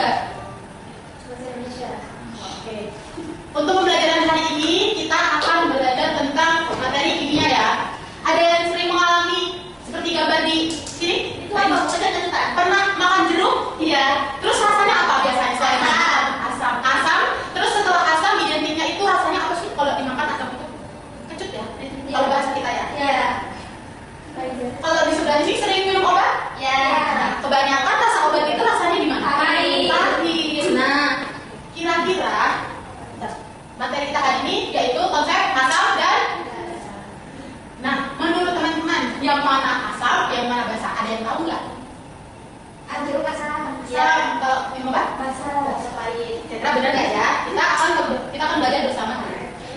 nggak? Bahasa Indonesia. Oke. Untuk pembelajaran hari ini kita akan belajar tentang materi kimia ya. Ada yang sering mengalami seperti gambar di sini? Itu apa? Catatan. Pernah makan jeruk? Iya. Terus rasanya apa biasanya? Selain asam. Asam. Terus setelah asam identiknya itu rasanya apa sih? Kalau dimakan asam itu kecut ya? Kalau bahasa kita ya. Iya. Kalau di sebelah sini sering minum obat? Ya. Nah, kebanyakan rasa obat itu rasanya di mana? Pahit. Pahit. Nah, kira-kira materi kita hari ini yaitu konsep asam dan basa. Nah, menurut teman-teman, yang mana asam, yang mana basa? Ada yang tahu nggak? Jeruk asam. Asam, kalau minum obat? Basa pahit. Kira-kira benar nggak ya? Kita akan belajar bersama.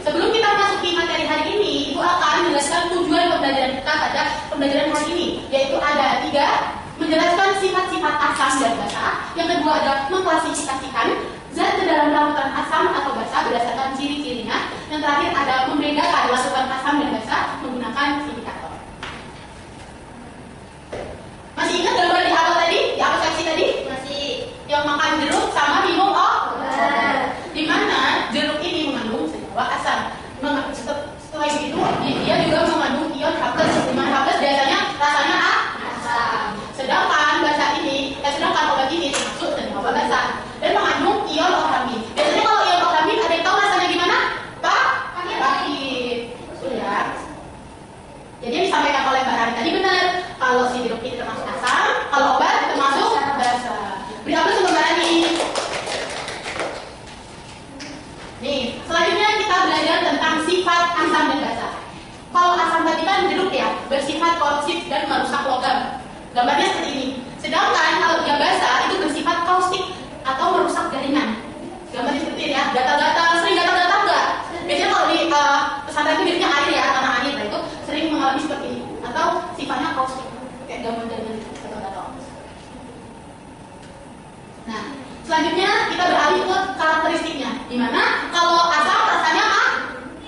Sebelum kita masuki materi hari ini, Ibu akan menjelaskan tujuan pembelajaran kita pada pembelajaran hari ini, yaitu ada 3, menjelaskan sifat-sifat asam dan basa. Yang kedua ada mengklasifikasikan zat ke dalam larutan asam atau basa berdasarkan ciri-cirinya. Yang terakhir ada membedakan larutan asam dan basa menggunakan indikator. Masih ingat gambar di awal tadi? Di awal seksi tadi? Masih. Yang makan jeruk sama minum Obat. di mana jeruk ini mengandung senyawa asam. Setelah itu dia juga mengandung ion H+. Di mana H+ biasanya rasanya asam. Sedangkan obat ini termasuk senyawa basa dan mengandung ion oktamin. Biasanya kalau ion oktamin ada yang tahu rasanya gimana? Pahit. Ya. Jadi yang disampaikan oleh Mbak Rani tadi benar. Kalau si jeruk ini termasuk asam, kalau obat termasuk basa. Beri aplaus untuk Mbak Rani. Nih, selanjutnya kita belajar tentang sifat asam dan basa. Kalau asam tadi kan jeruk ya, bersifat korosif dan merusak logam. Gambarnya seperti ini. Sedangkan kalau yang basa itu bersifat kaustik atau merusak jaringan. Gambarnya seperti ini ya, gatal-gatal. Sering gatal-gatal nggak? Biasanya kalau di pesantren itu biasanya air ya, tanah air, nah itu sering mengalami seperti ini. Atau sifatnya kaustik, kayak gambar jaringan gatal-gatal. Nah, selanjutnya kita beralih ke karakteristiknya. Dimana kalau asam rasanya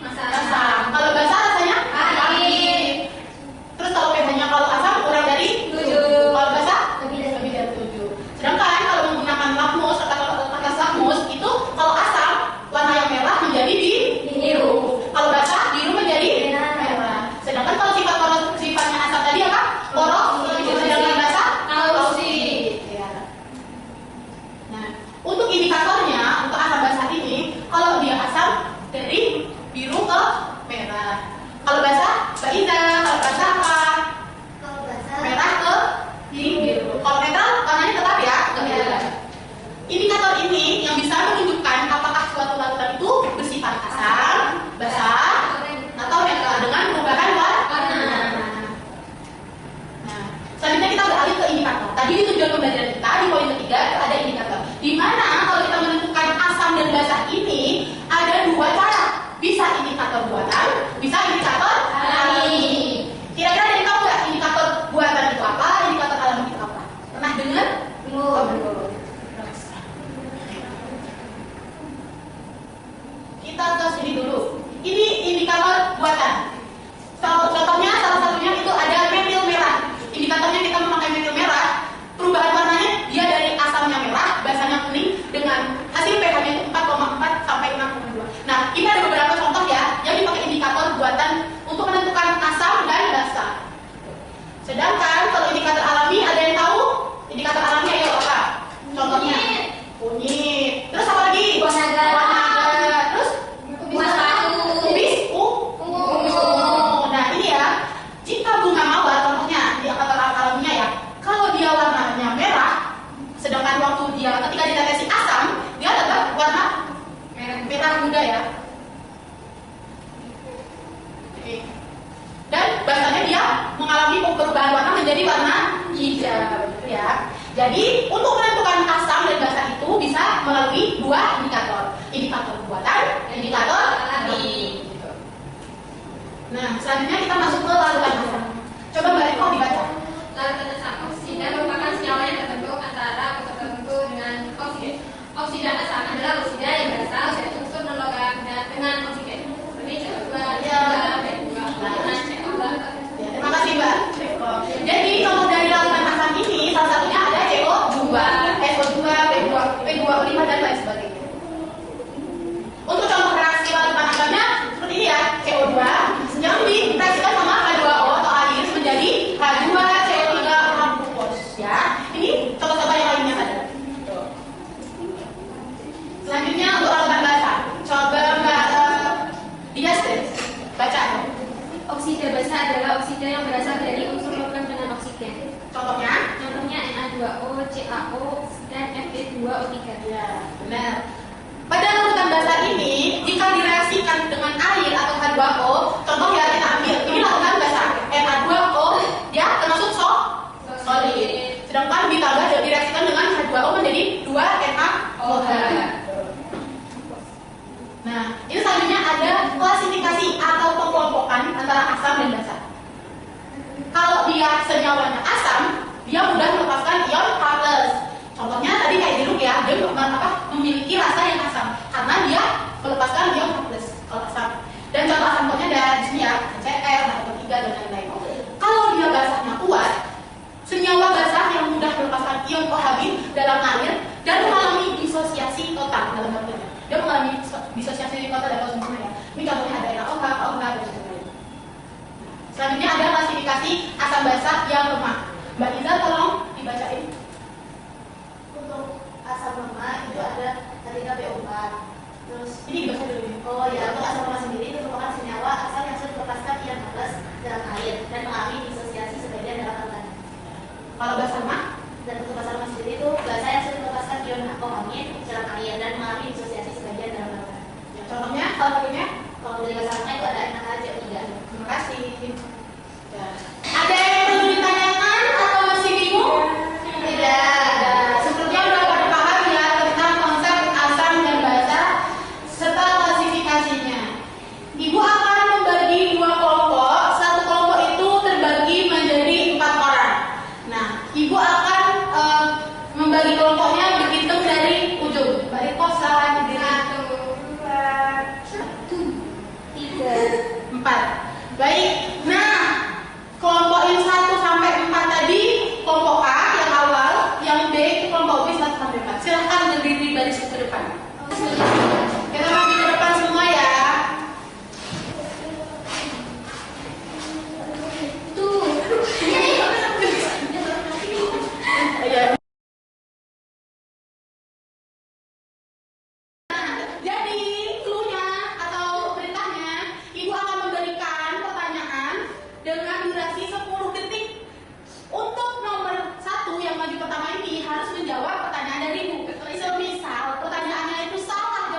asam, kalau basa rasanya pahit. Terus kalau pH-nya kalau asam kurang dari 7, kalau basa lebih dari 7. Sedangkan kalau menggunakan lakmus atau kertas lakmus itu kalau asam warna yang merah menjadi biru, kalau basa biru menjadi merah. Sedangkan kalau sifatnya asam tadi apa? Korosif. Sedangkan basa korosif. Ya. Nah, untuk indikatornya untuk asam basa ini, kalau dia asam dari biru ke merah. Kalau basa, Mbak Ida, kalau basa apa? Kalau basa Merah ke biru. Kalau netral warnanya tetap ya, ke merah. Indikator ini yang bisa menunjukkan apakah suatu larutan itu bersifat asam, basa, atau netral dengan perubahan warna. Nah, selanjutnya kita beralih ke indikator. Tadi di tujuan pembelajaran kita di poin ketiga ada indikator. Di mana kalau kita menentukan asam dan basa ini ada 2 cara. Bisa indikator buatan, bisa indikator alami. Kira-kira ada yang tahu nggak indikator buatan itu apa, indikator alami itu apa? Pernah dengar? Belum. Kita ke sini dulu. Ini indikator buatan. Contohnya salah satunya itu ada metil merah. Indikatornya kita memakai metil merah. Perubahan warnanya dia dari asamnya merah, basanya kuning dengan hasil pH-nya itu 4,4 sampai 6,2. Nah, ini ada beberapa contoh ya yang dipakai indikator buatan untuk menentukan asam dan basa. Sedangkan kalau indikator alami ada yang tahu? Indikator alami ayo apa? Contohnya kunyit. Terus apa lagi? Warna agar. Terus warna batu. kubis ungu. Nah, ini ya. Jika bunga mawar contohnya indikator alaminya ya. Kalau dia warnanya merah, sedangkan waktu dia ketika ditetesi asam, dia tetap warna merah muda ya. Oke. Dan basanya dia mengalami perubahan warna menjadi warna hijau, gitu ya. Jadi untuk menentukan asam dan basa itu bisa melalui 2 indikator, indikator buatan dan indikator alami. Gitu. Nah, selanjutnya kita masuk ke larutan asam. Coba Mbak Eko dibaca. Larutan asam oksida merupakan senyawa yang terbentuk antara unsur tertentu dengan oksigen. Oksida asam adalah oksida yang berasal dari unsur non-logam dengan oksigen. Seperti CO2, B2, dengan CO2. Terima kasih Mbak Eko. Jadi contoh dari larutan asam ini salah satunya ada CO2, SO2, B2. H2O3. Ya, benar. Pada larutan basah ini, jika direaksikan dengan air atau H2O, contoh ya kita ambil, ini larutan basah, H2O, dia termasuk solid. Sedangkan ditambah direaksikan dengan H2O menjadi 2NaOH. Nah, ini selanjutnya ada klasifikasi atau pengelompokan antara asam dan basa. Kalau dia senyawanya asam, dia mudah melepaskan ion H+. Contohnya tadi kayak jeruk ya, dia memiliki rasa yang asam karena dia melepaskan ion H+ kalau asam. Dan contoh asam contohnya ada di sini ya, CR, H3 dan lain-lain. Kalau dia basahnya kuat, senyawa basah yang mudah melepaskan ion OH dalam air dan mengalami disosiasi total dalam artinya. Dia mengalami disosiasi total dalam sempurna ya. Ini contohnya ada NaOH, OH dan sebagainya. Selanjutnya ada klasifikasi asam basah yang lemah. Mbak Iza tolong dibacain. Untuk asam lemah itu ada H3PO4. Terus Ini dibaca dulu. oh ya, untuk asam lemah sendiri itu merupakan senyawa asam yang sudah melepaskan ion H+ dalam air dan mengalami disosiasi sebagian dalam larutan. Kalau basah lemah, Dan untuk asam lemah sendiri itu basa yang sudah melepaskan ion OH dalam air dan mengalami disosiasi sebagian dalam larutan. contohnya salah satunya. Kalau dari basa lemah itu ada NaHCO3. Terima kasih. Ya. Ada yang perlu ditanyakan atau masih bingung? Tidak. Sepertinya sudah pada paham ya tentang konsep asam dan basa serta klasifikasinya. Ibu akan membagi dua kelompok. Satu kelompok itu terbagi menjadi 4 orang. Nah, ibu akan membagi kelompoknya berhitung dari ujung. Balik kosan, diri. 4. Baik. Nah, kelompok yang 1 sampai 4 tadi kelompok A yang awal, yang B itu kelompok B 1 sampai 4. Silahkan berdiri di baris ke depan. Kita maju ke depan semua ya. Tuh. Ya. Jadi, clue-nya atau perintahnya, ibu akan memberikan pertanyaan dengan durasi 10 detik. Untuk nomor 1 yang maju pertama ini harus menjawab pertanyaan dari ibu. Semisal pertanyaannya itu salah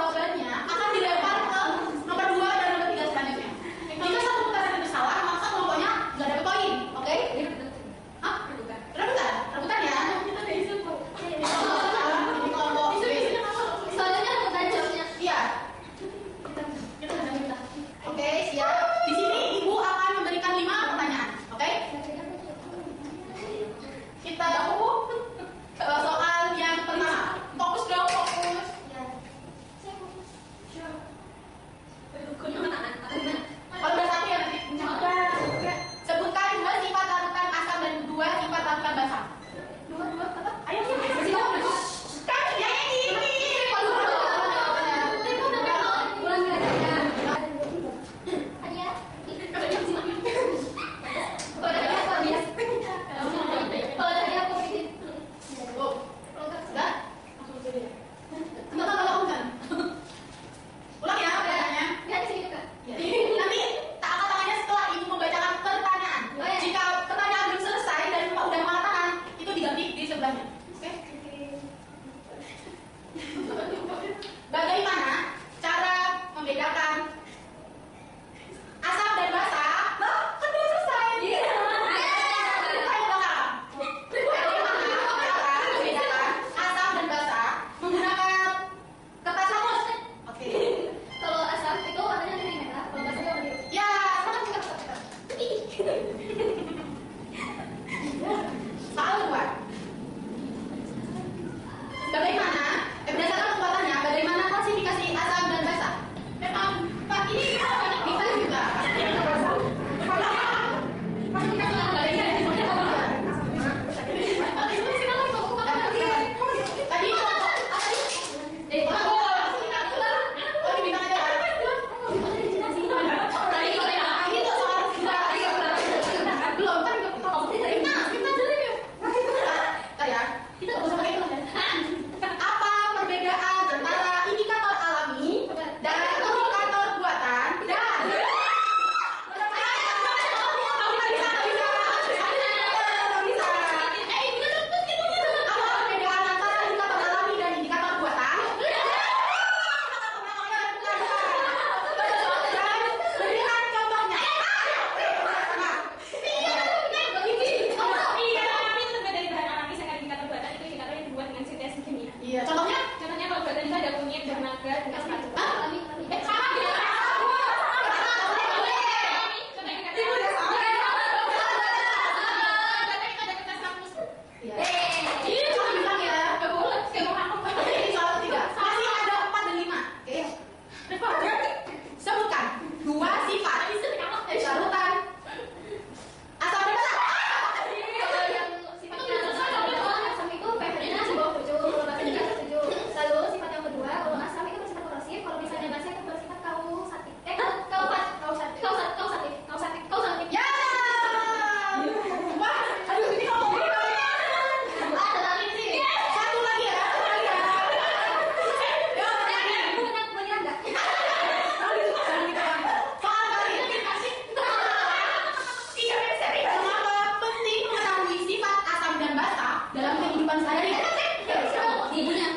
Iya, contohnya? Contohnya kalau badan itu ada kunyit, dermaga, dan sepatu. Hah? Sama gitu. Sebutkan 2 sifat carutan asam dan basa. Kalau yang sifatnya asam itu pH-nya di bawah 7, kalau basa di atas 7. Lalu sifat yang kedua, kalau asam itu bersifat korosif, kalau misalnya basa itu bersifat kausatif. Kausatif. Ya. Wah, aduh ini ngomong gini banyak. Ada lagi sih. Satu lagi ya. Benar enggak? Mengapa penting mengetahui sifat asam dan basa dalam kehidupan sehari-hari? Ibunya